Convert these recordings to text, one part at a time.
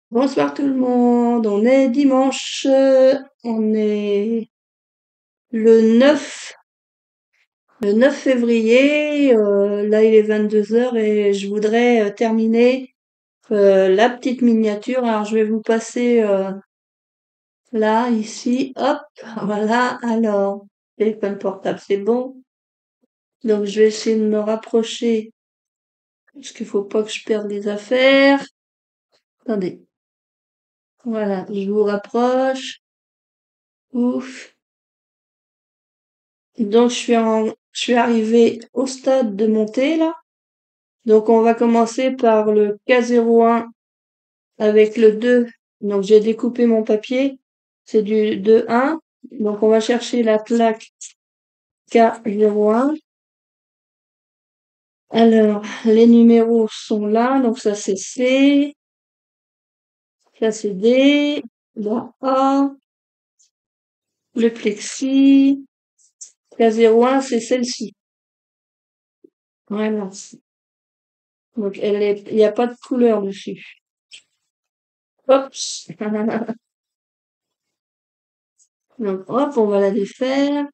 Bonsoir tout le monde, on est dimanche, on est le 9, le 9 février, là il est 22 heures et je voudrais terminer la petite miniature. Alors je vais vous passer là, ici, hop, voilà, alors, téléphone portable c'est bon, donc je vais essayer de me rapprocher parce qu'il faut pas que je perde les affaires. Attendez, voilà, je vous rapproche, ouf. Donc je suis arrivée au stade de montée là. Donc on va commencer par le K01 avec le 2. Donc j'ai découpé mon papier. C'est du 2-1. Donc on va chercher la plaque K01. Alors les numéros sont là. Donc ça c'est C, ça c'est D, la A, le plexi. K01 c'est celle-ci. Voilà. Donc il n'y a pas de couleur dessus. Hop. Donc, hop, on va la défaire.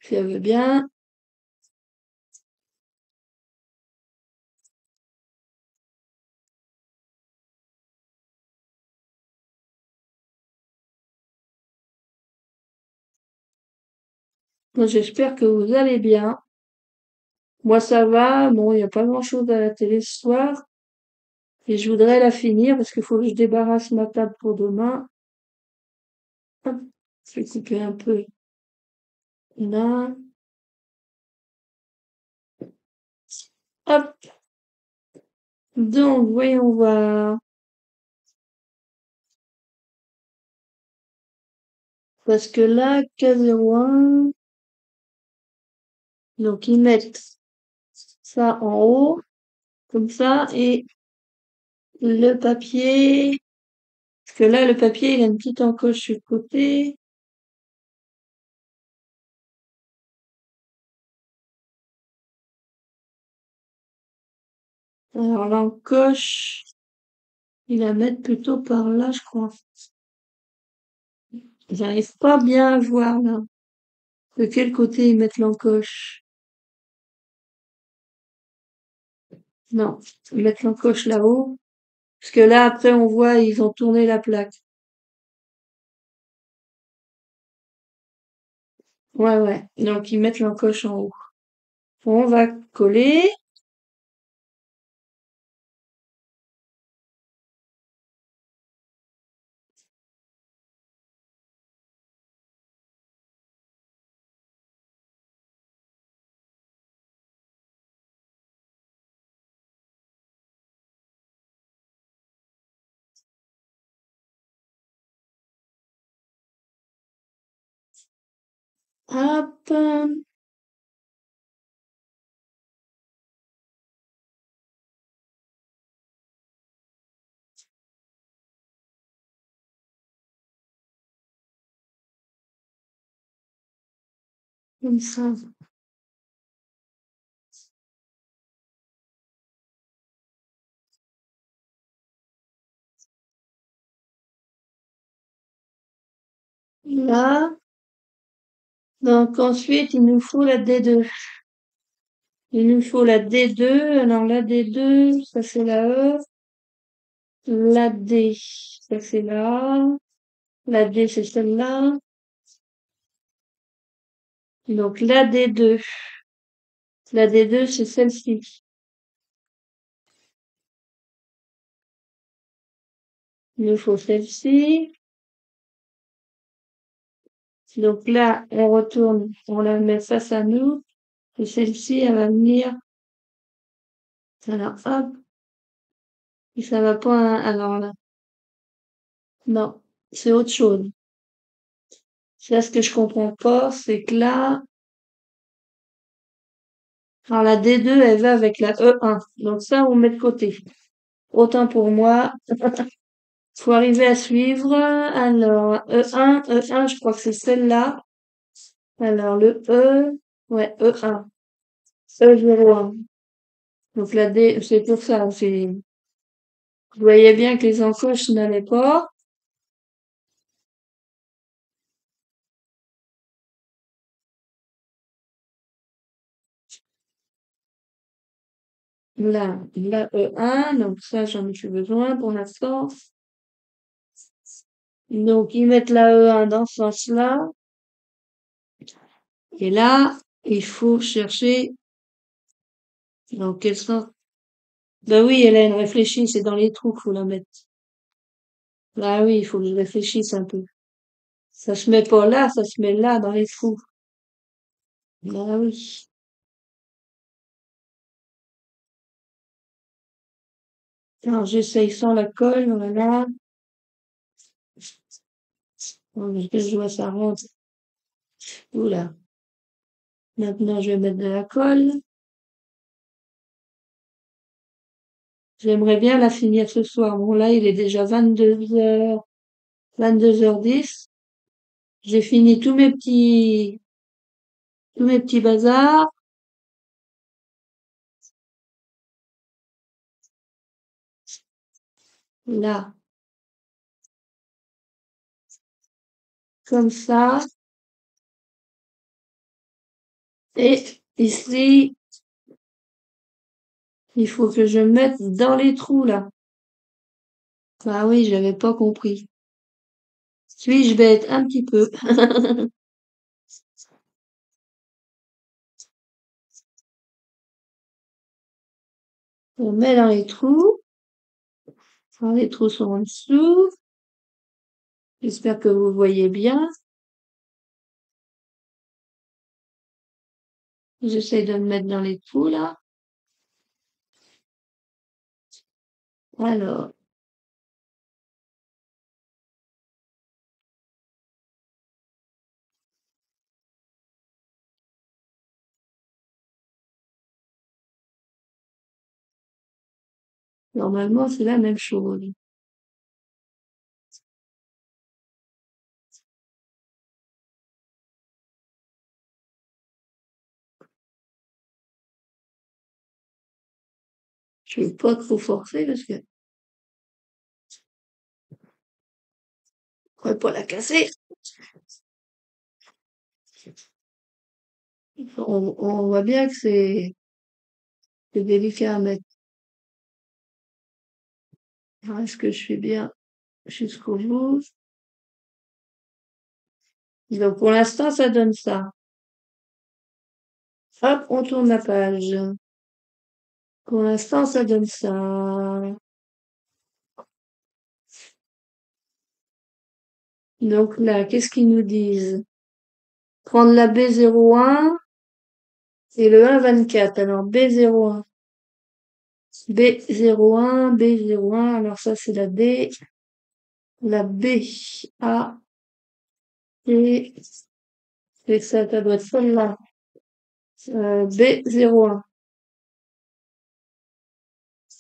Si elle veut bien. Moi, j'espère que vous allez bien. Moi, ça va. Bon, il n'y a pas grand-chose à la télé ce soir. Et je voudrais la finir parce qu'il faut que je débarrasse ma table pour demain. Hop, je vais couper un peu là. Hop. Donc, voyons voir. Parce que là, K01, donc ils mettent ça en haut, comme ça, et le papier, parce que là, le papier, il a une petite encoche sur le côté. Alors, l'encoche, ils la mettent plutôt par là, je crois. J'arrive pas bien à voir, là. De quel côté ils mettent l'encoche? Non, ils mettent l'encoche là-haut. Parce que là, après, on voit, ils ont tourné la plaque. Ouais, ouais. Donc, ils mettent l'encoche en haut. On va coller. Hop. Comme ça. Là. Donc, ensuite, il nous faut la D2. Il nous faut la D2. Alors, la D2, ça c'est la E. La D, ça c'est la A. La D, c'est celle-là. Donc, la D2. La D2, c'est celle-ci. Il nous faut celle-ci. Donc là, on retourne, on la met face à nous. Et celle-ci, elle va venir. Alors, hop. Et ça va pas, alors là. Non. C'est autre chose. Là, ce que je comprends pas, c'est que là, alors la D2, elle va avec la E1. Donc ça, on met de côté. Autant pour moi. Faut arriver à suivre. Alors, E1, je crois que c'est celle-là. Alors, le E, ouais, E1, E01. Donc, la D, c'est pour ça, je voyais bien que les encoches n'allaient pas. Là, la E1, donc ça, j'en ai plus besoin pour l'instant. Donc, ils mettent la E1 dans ce sens-là. Et là, il faut chercher dans quel sens. Bah oui, Hélène, réfléchis, c'est dans les trous qu'il faut la mettre. Bah oui, il faut que je réfléchisse un peu. Ça se met pas là, ça se met là, dans les trous. Bah oui. Alors, j'essaye sans la colle, voilà. Bon, parce que je vois ça rentre. Oula. Maintenant, je vais mettre de la colle. J'aimerais bien la finir ce soir. Bon, là, il est déjà 22h, 22h10. J'ai fini tous mes petits bazars. Là, comme ça. Et ici, il faut que je mette dans les trous, là. Bah oui, j'avais pas compris. Suis-je bête? Un petit peu. On met dans les trous. Alors, les trous sont en dessous. J'espère que vous voyez bien. J'essaie de me mettre dans les trous, là. Alors, normalement, c'est la même chose. Je vais pas trop forcer parce que je pourrais pas la casser. On voit bien que c'est délicat à mettre. Alors, est-ce que je fais bien jusqu'au bout? Donc, pour l'instant, ça donne ça. Hop, on tourne la page. Pour l'instant, ça donne ça. Donc là, qu'est-ce qu'ils nous disent? Prendre la B01 et le 1,24. Alors B01, B01, B01. Alors ça, c'est la D, la B, A, et, et ça doit être celle-là. B01.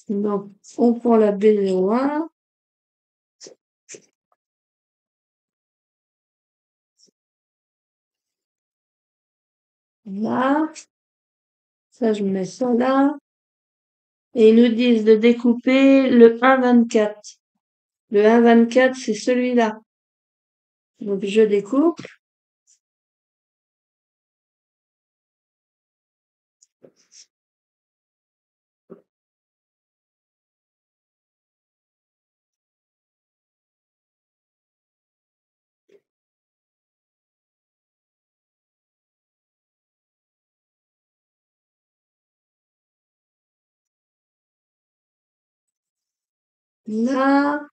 Donc, on prend la B01. Là. Ça, je mets ça là. Et ils nous disent de découper le 1,24. Le 1,24, c'est celui-là. Donc, je découpe. Là.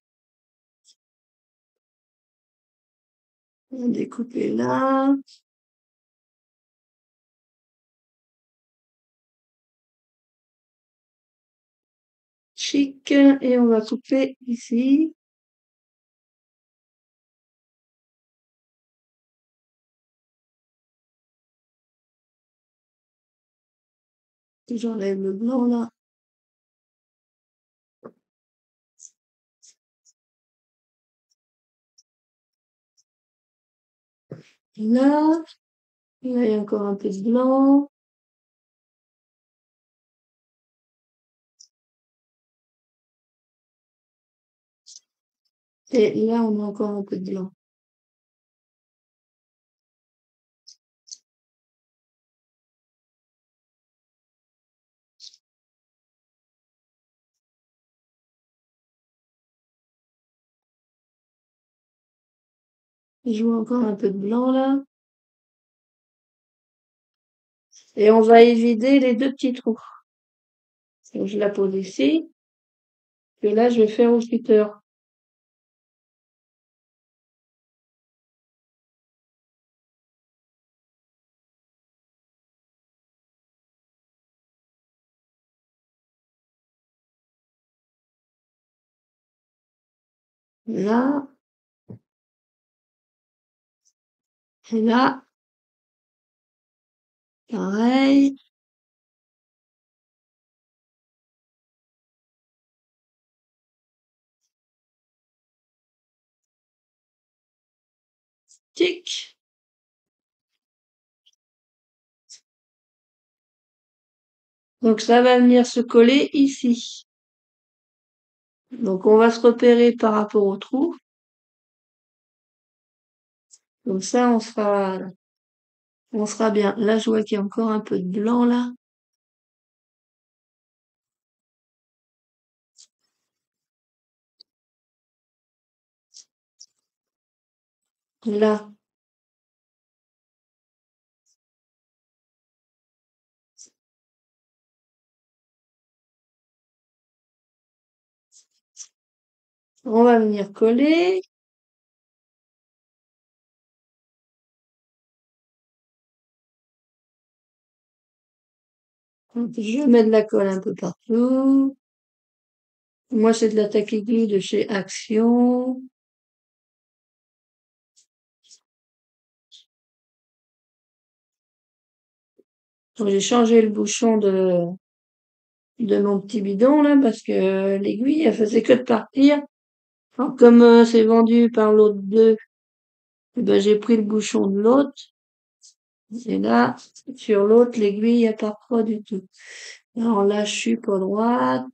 On découpe là. Chic. Et on va couper ici. J'enlève le blanc là. Là. Là, il y a encore un peu de blanc. Et là, on a encore un peu de blanc. Je vois encore un peu de blanc là. Et on va évider les deux petits trous. Donc, je la pose ici. Et là, je vais faire au cutter. Là, et là, pareil. Tic. Donc, ça va venir se coller ici. Donc, on va se repérer par rapport au trou. Comme ça, on sera bien. Là, je vois qu'il y a encore un peu de blanc, là. Là, on va venir coller. Je mets de la colle un peu partout. Moi, c'est de la tacky glue de chez Action. Donc, j'ai changé le bouchon de mon petit bidon, là, parce que l'aiguille, elle faisait que de partir. Alors, comme c'est vendu par l'autre deux, eh ben, j'ai pris le bouchon de l'autre. Et là, sur l'autre, l'aiguille, elle part pas du tout. Alors là, je suis pas droite.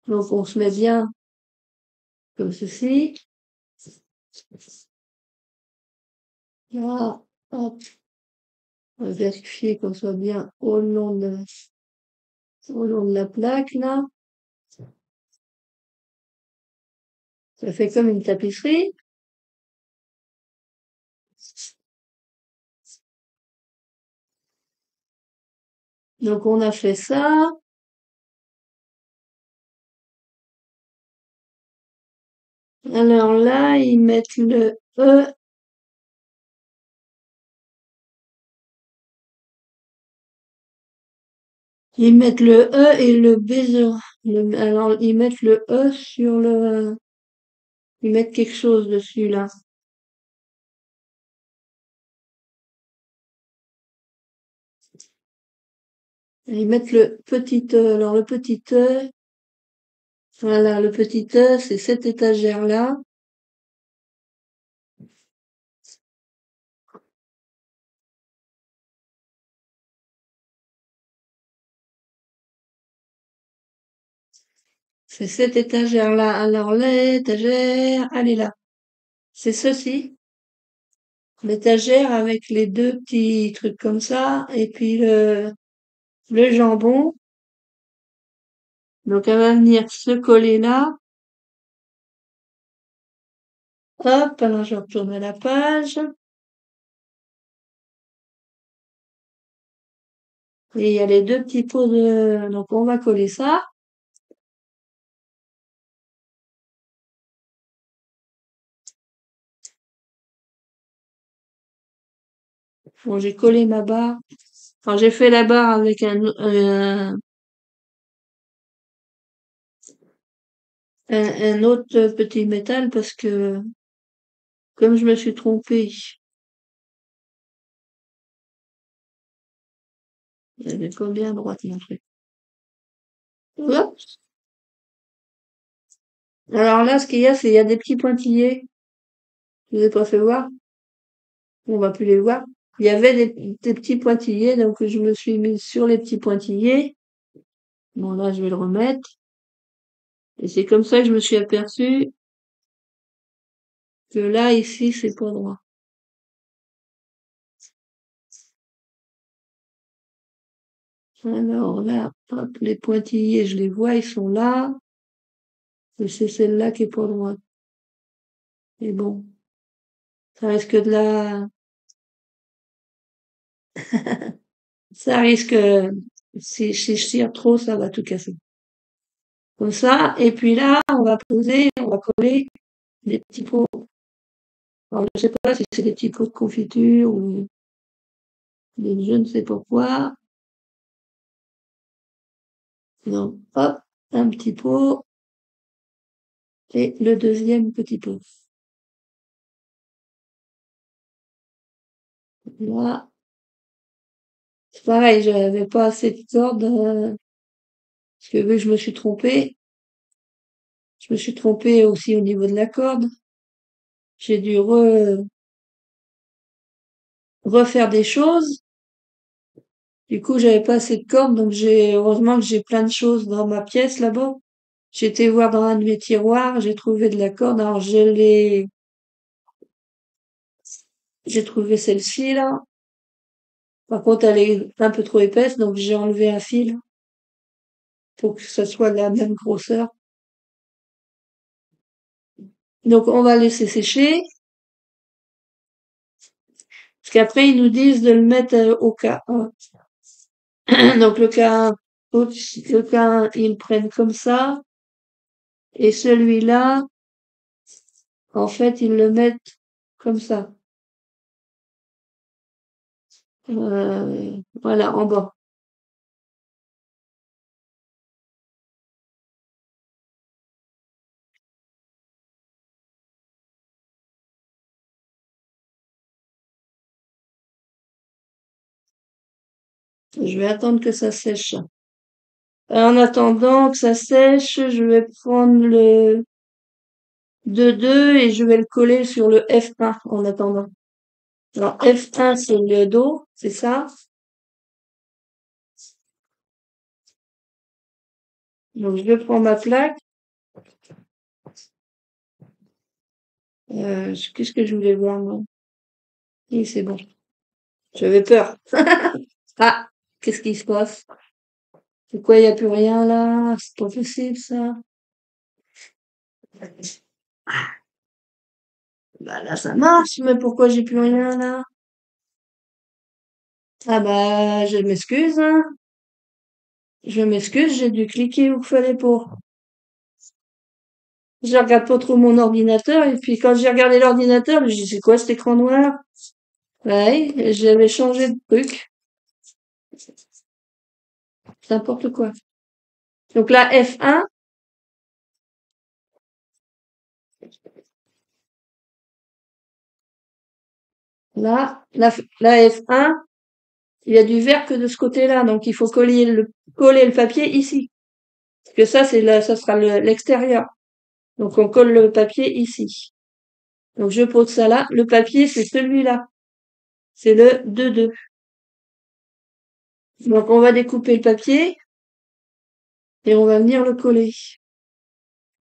Donc, on se met bien comme ceci. Là, hop, on va vérifier qu'on soit bien au long de la plaque, là. Ça fait comme une tapisserie. Donc, on a fait ça. Alors là, ils mettent le E, ils mettent le E et le B. Alors, ils mettent le E ils mettent quelque chose dessus, là. Ils mettent le petit E. Alors, le petit E, voilà, le petit E, c'est cette étagère-là. C'est cette étagère-là. Alors, l'étagère, elle est là. C'est ceci. L'étagère avec les deux petits trucs comme ça. Et puis le jambon. Donc, elle va venir se coller là. Hop, alors je retourne à la page. Et il y a les deux petits pots de... Donc, on va coller ça. Bon, j'ai collé ma barre. Enfin, j'ai fait la barre avec un autre petit métal parce que, comme je me suis trompée, elle est pas bien droite, mon truc. Hop. Alors là, ce qu'il y a, c'est il y a des petits pointillés. Je vous ai pas fait voir. On va plus les voir. Il y avait des petits pointillés, donc je me suis mise sur les petits pointillés. Bon, là, je vais le remettre. Et c'est comme ça que je me suis aperçue que là, ici, c'est pas droit. Alors là, hop, les pointillés, je les vois, ils sont là. Et c'est celle-là qui est pas droite. Et bon, ça risque de la, ça risque, si je tire trop, ça va tout casser. Comme ça. Et puis là, on va poser, on va coller des petits pots. Alors, je sais pas si c'est des petits pots de confiture ou je ne sais pas quoi. Donc, hop, un petit pot et le deuxième petit pot. Là, c'est pareil, j'avais pas assez de corde, parce que vu que je me suis trompée aussi au niveau de la corde. J'ai dû refaire des choses. Du coup, j'avais pas assez de corde, donc heureusement que j'ai plein de choses dans ma pièce là-bas. J'ai été voir dans un de mes tiroirs, j'ai trouvé de la corde, alors j'ai trouvé celle-ci là. Par contre, elle est un peu trop épaisse, donc j'ai enlevé un fil pour que ça soit de la même grosseur. Donc, on va laisser sécher, parce qu'après, ils nous disent de le mettre au cas 1. Donc, le cas 1, ils le prennent comme ça, et celui-là, en fait, ils le mettent comme ça. Voilà, en bas. Je vais attendre que ça sèche. En attendant que ça sèche, je vais prendre le 2-2 et je vais le coller sur le F1 en attendant. Alors F1 c'est le dos, c'est ça. Donc je prends ma plaque. Qu'est-ce que je voulais voir moi? Oui, c'est bon. J'avais peur. Ah, qu'est-ce qui se passe? Pourquoi il n'y a plus rien là? C'est pas possible ça. Bah là ça marche, mais pourquoi j'ai plus rien là? Ah bah je m'excuse, hein. Je m'excuse, j'ai dû cliquer où il fallait pas. Je regarde pas trop mon ordinateur et puis quand j'ai regardé l'ordinateur, j'ai dit c'est quoi cet écran noir? Ouais, j'avais changé de truc. C'est n'importe quoi. Donc la F1, là, la F1, il y a du vert que de ce côté-là, donc il faut coller le papier ici. Parce que ça, ça sera l'extérieur. Donc on colle le papier ici. Donc je pose ça là. Le papier, c'est celui-là. C'est le 2-2. Donc on va découper le papier et on va venir le coller.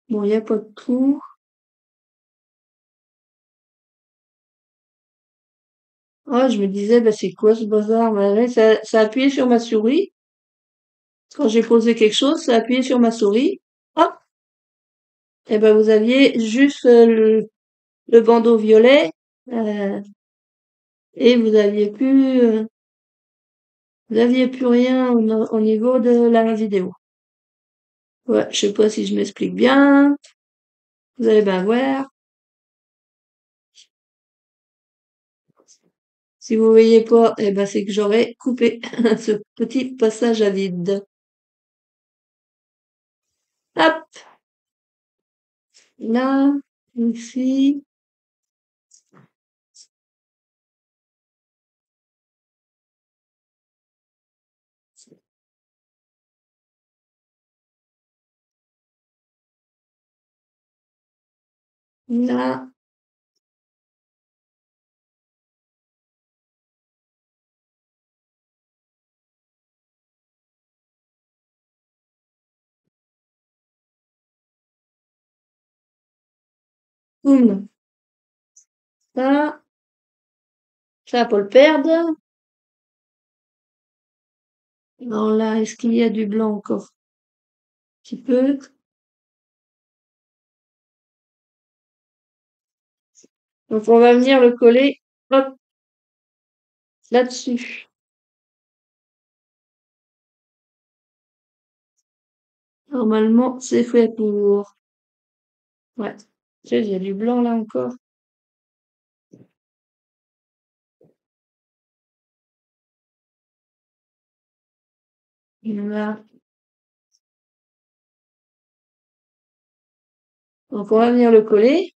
Bon, il n'y a pas de trou. Ah, je me disais, bah, c'est quoi ce bazar? Bah, ouais, ça a appuyé sur ma souris. Quand j'ai posé quelque chose, ça a appuyé sur ma souris. Hop! Et ben, vous aviez juste le bandeau violet, euh, et vous aviez plus rien au niveau de la vidéo. Ouais, je sais pas si je m'explique bien. Vous allez bien voir. Si vous voyez pas, eh ben, c'est que j'aurais coupé ce petit passage à vide. Hop! Là, ici, là. Boum. Ça, faut le perdre. Alors là, est-ce qu'il y a du blanc encore? Un petit peu. Donc on va venir le coller, hop, là-dessus. Normalement, c'est fait pour. Ouais. Tu sais, il y a du blanc là encore. Voilà. Donc on va venir le coller.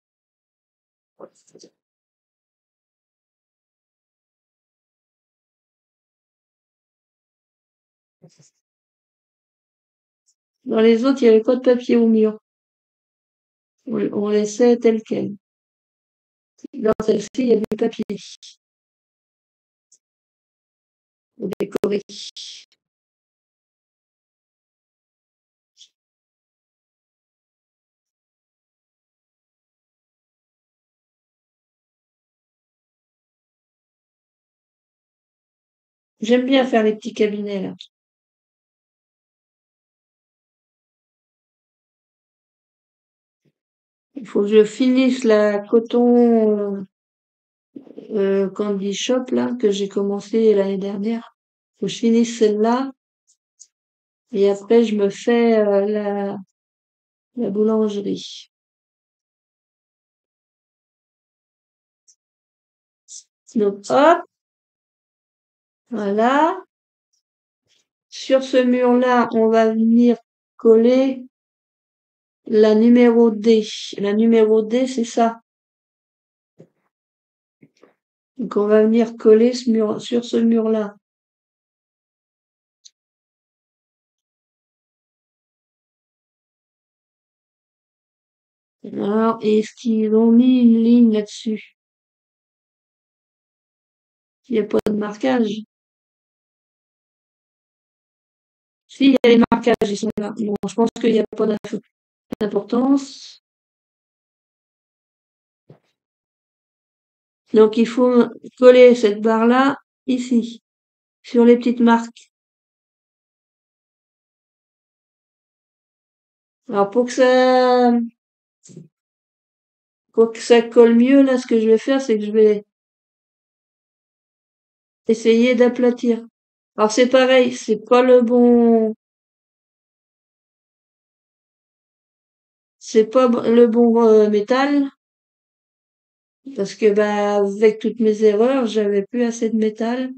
Dans les autres, il n'y avait pas de papier au mur. On laissait tel quel. Dans celle-ci, il y a du papier pour décorer. J'aime bien faire les petits cabinets là. Il faut que je finisse la coton Candy Shop là que j'ai commencé l'année dernière. Faut que je finisse celle-là et après je me fais la boulangerie. Donc hop, voilà. Sur ce mur-là, on va venir coller la numéro D. La numéro D, c'est ça. Donc on va venir coller ce mur, sur ce mur-là. Alors, est-ce qu'ils ont mis une ligne là-dessus? Il n'y a pas de marquage. Si, il y a les marquages, ils sont là. Bon, je pense qu'il n'y a pas d'importance. Donc il faut coller cette barre-là ici, sur les petites marques. Alors pour que ça colle mieux, là, ce que je vais faire, c'est que je vais essayer d'aplatir. Alors c'est pareil, c'est pas le bon métal, parce que bah avec toutes mes erreurs, j'avais plus assez de métal,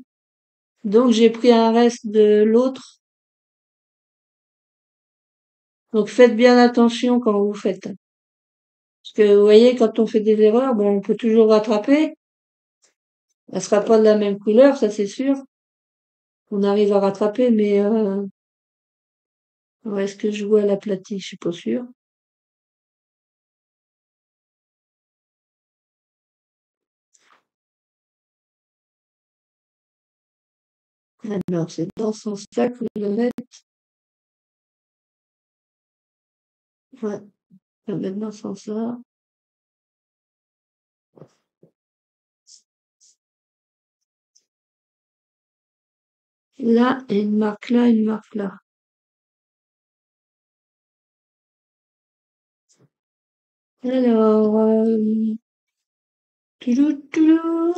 donc j'ai pris un reste de l'autre. Donc faites bien attention quand vous faites. Parce que vous voyez, quand on fait des erreurs, bon, on peut toujours rattraper. Elle sera pas de la même couleur, ça c'est sûr. On arrive à rattraper, mais est-ce que je vois l'aplati? Je suis pas sûre. Alors c'est dans ce sens-là que je le mettre. Ouais, je vais le mettre dans ce sens-là. Là, et une marque là, une marque là. Alors, toulou, toulou.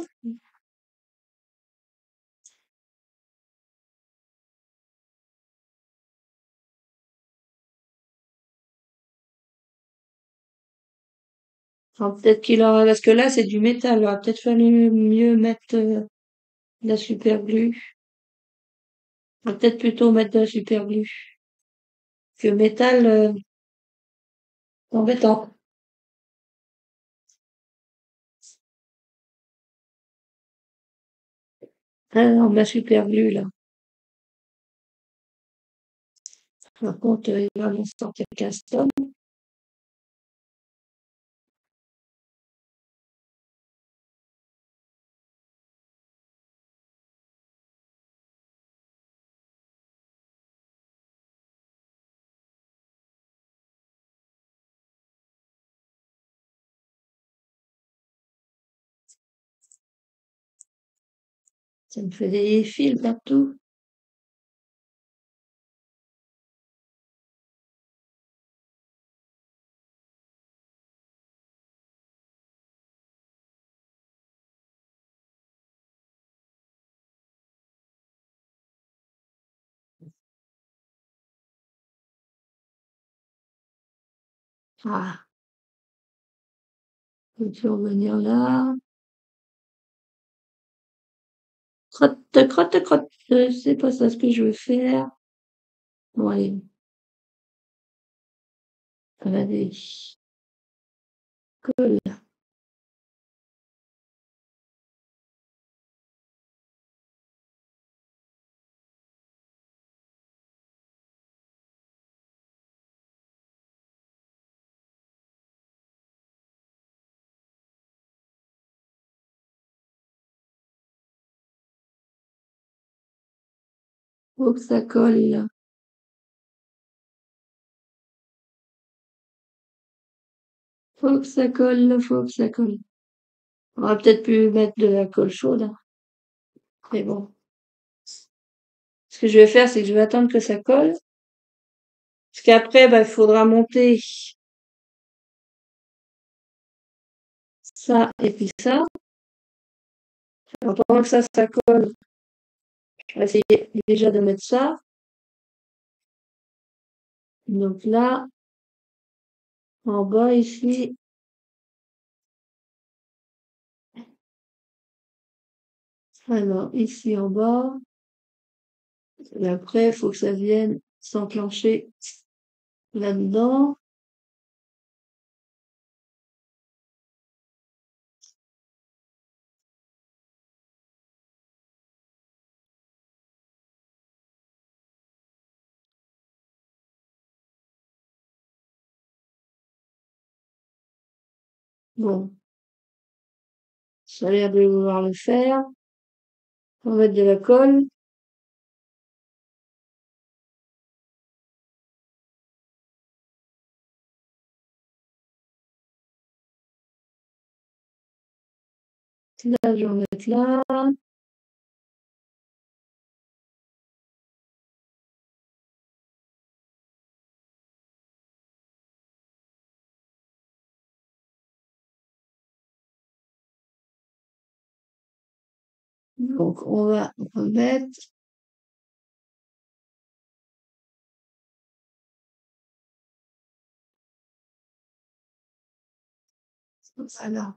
Alors, peut-être qu'il aura, parce que là, c'est du métal. Il aurait peut-être fallu mieux mettre de la super glue. On va peut-être plutôt mettre de la super glue que métal, embêtant. Alors, ma super glue, là. Par contre, il va m'en sortir 15 tonnes. Ça me fait des fils partout. Ah, peux-tu revenir là? Crotte, crotte, crotte. C'est pas ça ce que je veux faire. Bon, allez, allez, colle. Faut que ça colle. Faut que ça colle, faut que ça colle. On aurait peut-être pu mettre de la colle chaude, hein. Mais bon. Ce que je vais faire, c'est que je vais attendre que ça colle. Parce qu'après, bah, il faudra monter ça et puis ça. Alors, pendant que ça colle, je vais essayer déjà de mettre ça. Donc là, en bas ici, alors ici en bas, et après, il faut que ça vienne s'enclencher là-dedans. Bon, ça a l'air de vouloir le faire. On va mettre de la colle. Là, je vais en mettre là. Donc, on va remettre. Voilà.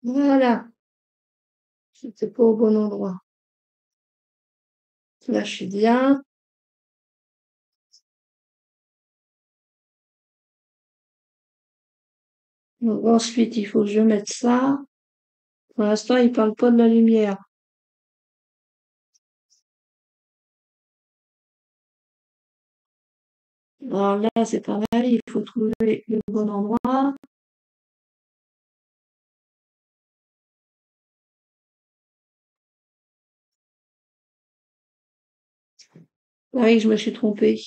Voilà. C'était pas au bon endroit. Là, je suis bien. Donc, ensuite, il faut que je mette ça. Pour l'instant, il parle pas de la lumière. Alors là, c'est pareil, il faut trouver le bon endroit. Pareil, je me suis trompée.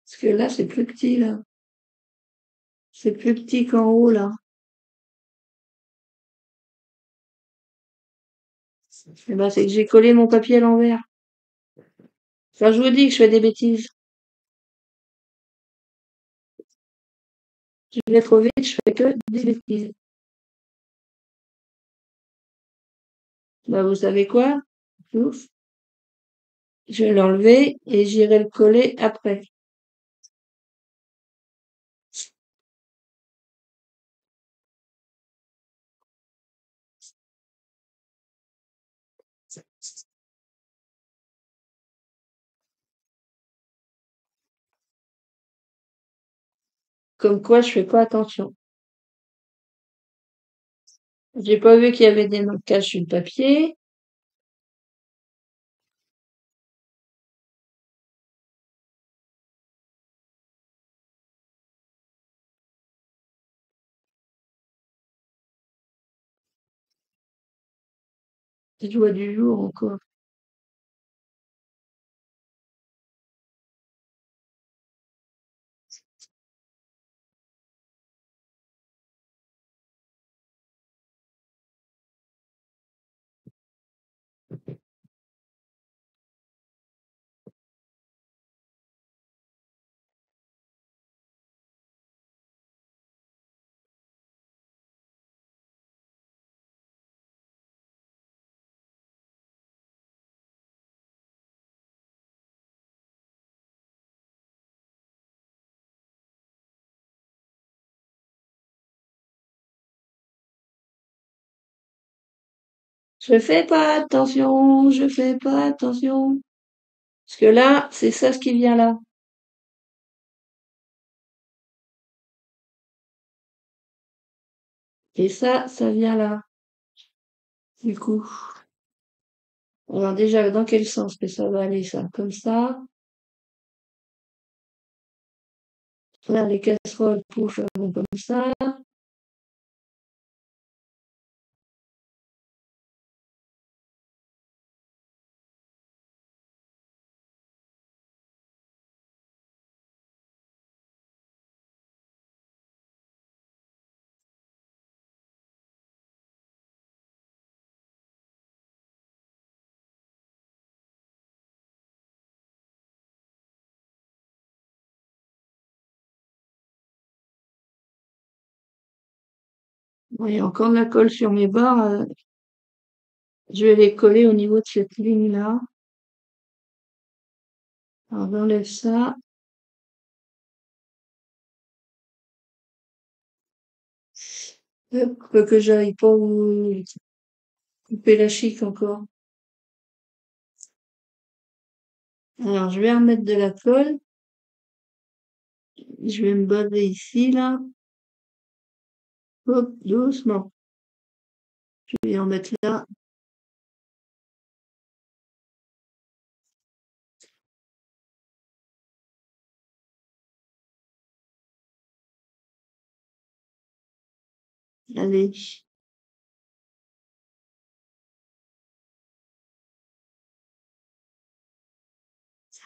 Parce que là, c'est plus petit, là. C'est plus petit qu'en haut, là. Eh ben, c'est que j'ai collé mon papier à l'envers. Enfin, je vous dis que je fais des bêtises. Je vais trop vite, je fais que des bêtises. Bah, vous savez quoi? Ouf. Je vais l'enlever et j'irai le coller après. Comme quoi, je fais pas attention. J'ai pas vu qu'il y avait des marquages sur le papier. Petite joie du jour encore. Je fais pas attention, je fais pas attention. Parce que là, c'est ça ce qui vient là. Et ça vient là. Du coup. Alors déjà, dans quel sens que ça va aller ça? Comme ça. Là, les casseroles, pouf, elles vont comme ça. Bon, il y a encore de la colle sur mes barres. Je vais les coller au niveau de cette ligne-là. Alors, j'enlève ça. Hop, que j'aille pas vous couper la chic encore. Alors, je vais remettre de la colle. Je vais me baser ici, là. Hop, doucement. Je vais en mettre là. Allez.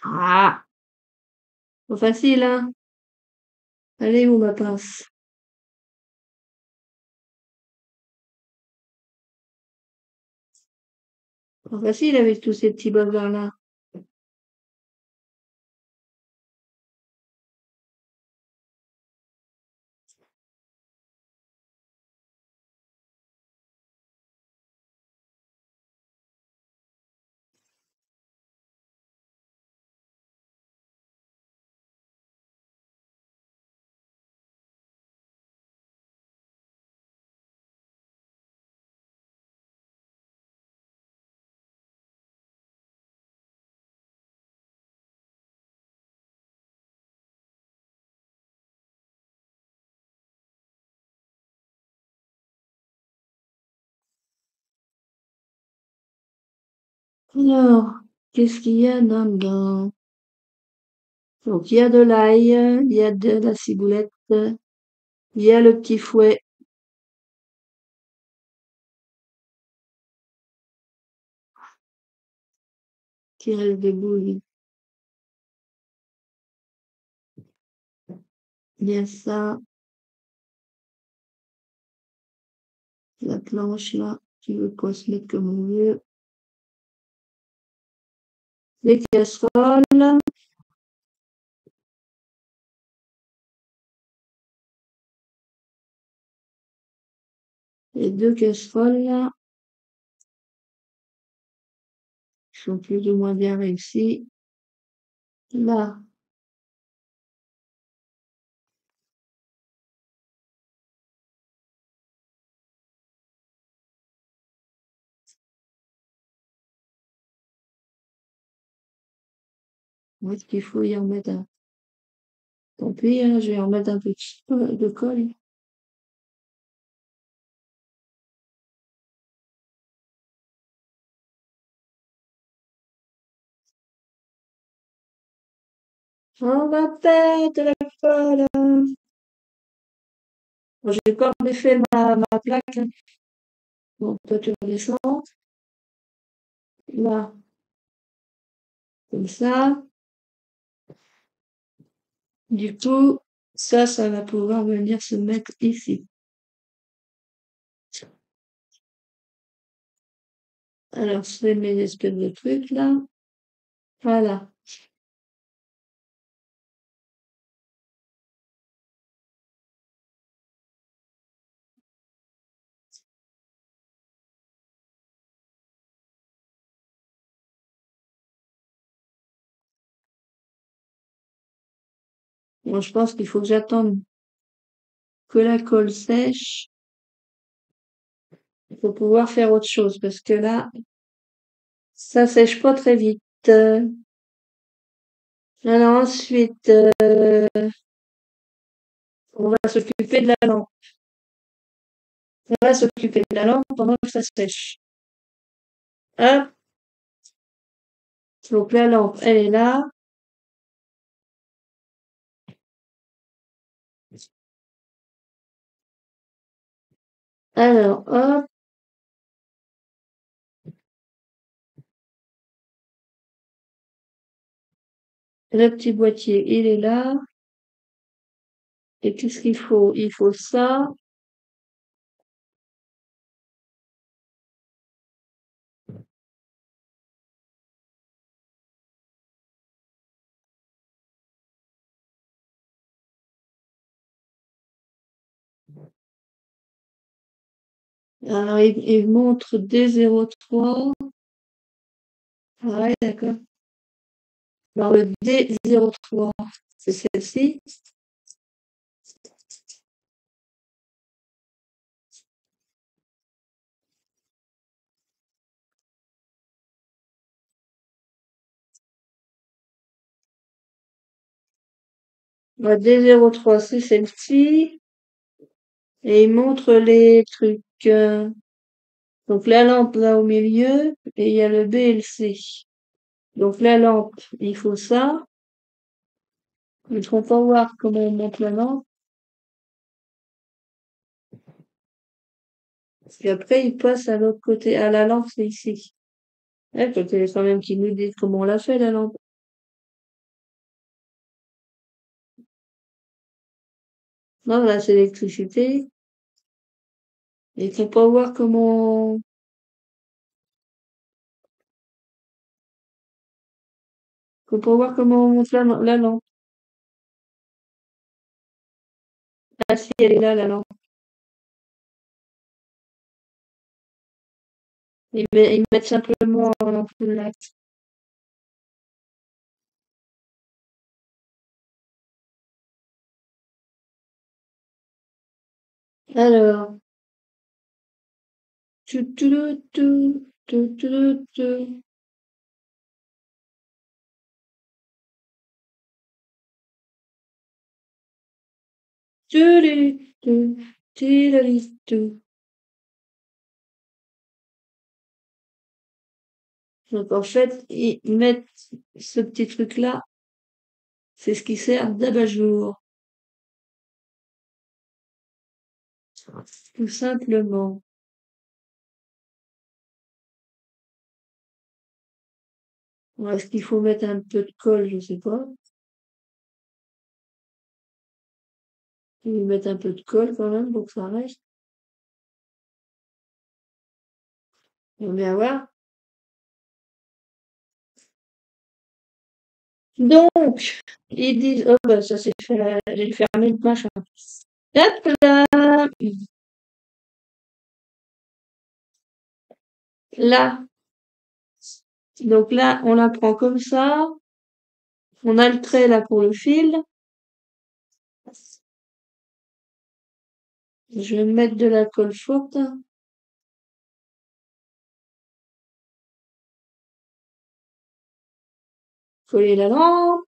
Ah! Trop facile, hein? Allez, où ma pince? Trop facile avec tous ces petits bazars-là. Alors, qu'est-ce qu'il y a dedans? Donc, il y a de l'ail, il y a de la ciboulette, il y a le petit fouet qui reste debout, lui. Il y a ça, la planche là, qui veut qu'on se mette comme on veut. Les casseroles, les deux casseroles là, sont plus ou moins bien réussies. Là, où est-ce qu'il faut y en mettre un? Tant pis, hein, je vais en mettre un petit peu de colle. On va perdre la colle. Bon, j'ai pas défait ma plaque. Bon, toi tu redescends. là, comme ça. Du coup, ça va pouvoir venir se mettre ici. Alors, je fais mes espèces de trucs là. Voilà. Bon, je pense qu'il faut que j'attende que la colle sèche pour pouvoir faire autre chose parce que là, ça sèche pas très vite. Alors ensuite, on va s'occuper de la lampe. On va s'occuper de la lampe pendant que ça sèche. Hop. Donc la lampe, elle est là. Alors, hop, le petit boîtier, il est là. Et qu'est-ce qu'il faut? Il faut ça. Alors, il montre D03. Ah ouais, d'accord. Alors, le D03, c'est celle-ci. La D03, c'est celle-ci. Et il montre les trucs. Donc, la lampe là au milieu. Et il y a le B et le C. Donc, la lampe, il faut ça. Il faut pas voir comment on monte la lampe. Puis après, il passe à l'autre côté. À la lampe, c'est ici. Ouais, faut qu'il y ait quand même qui nous dise comment on l'a fait, la lampe. Non, là, c'est l'électricité. Il faut pas voir faut pas voir comment on monte la lampe. Ah si, elle est là, la lampe. Ils mettent simplement l'ampoule là. Alors, tu, tu, tu, tu, tu, tu, tu, tu, tu, tu. Donc en fait, ils mettent ce petit truc-là, c'est ce qui sert d'abat-jour, tout simplement. Est-ce qu'il faut mettre un peu de colle, je sais pas. Il faut mettre un peu de colle quand même pour que ça reste. On va bien voir. Donc, ils disent, oh bah ça c'est fait, j'ai fermé le machin. Hop là, là. Donc là, on la prend comme ça. On a le trait là pour le fil. Je vais mettre de la colle forte. Coller la lampe.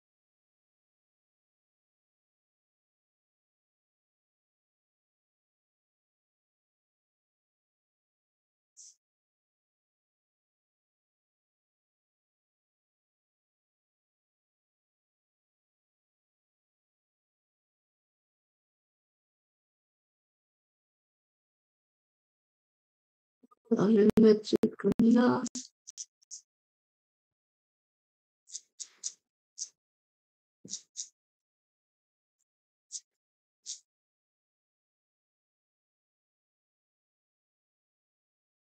Alors, je vais mettre comme ça.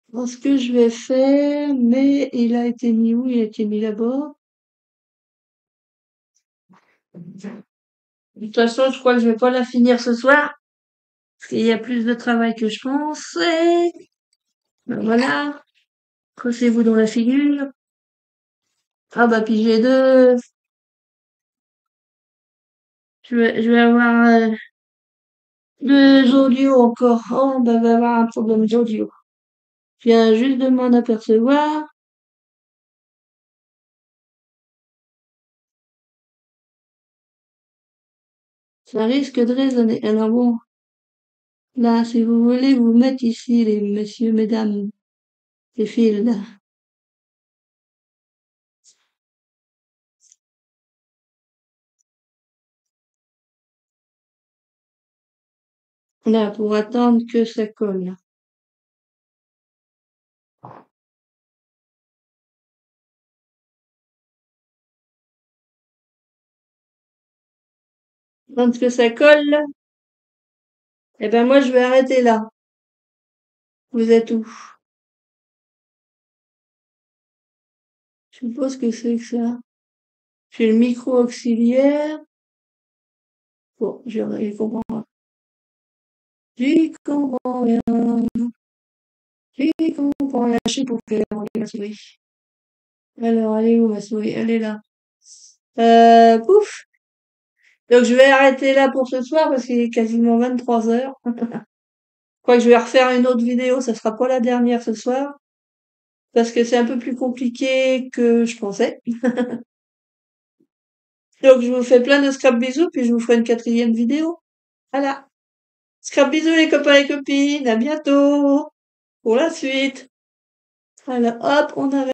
Bon, ce que je vais faire, mais il a été mis où? Il a été mis là-bas. De toute façon, je crois que je vais pas la finir ce soir, parce qu'il y a plus de travail que je pensais. Ben voilà. Crossez-vous dans la figure. Ah bah puis j'ai je vais avoir deux audios encore. Oh bah va avoir un problème d'audio. Je viens juste de m'en apercevoir. Ça risque de résonner. Alors bon, là, si vous voulez vous mettre ici, les messieurs, mesdames, les fils, là, pour attendre que ça colle. Attendre que ça colle, eh ben moi je vais arrêter là. Vous êtes où? Je suppose que c'est que ça. J'ai le micro auxiliaire. Bon, j'y comprends. J'y comprends rien. J'y comprends rien. Je sais pour faire ma souris. Alors, elle est où ma souris? Elle est là. Pouf. Donc je vais arrêter là pour ce soir parce qu'il est quasiment 23 heures. Je crois que je vais refaire une autre vidéo. Ça sera pas la dernière ce soir parce que c'est un peu plus compliqué que je pensais. Donc je vous fais plein de scrap bisous puis je vous ferai une quatrième vidéo. Voilà. Scrap bisous les copains et copines. À bientôt pour la suite. Alors hop, on arrête.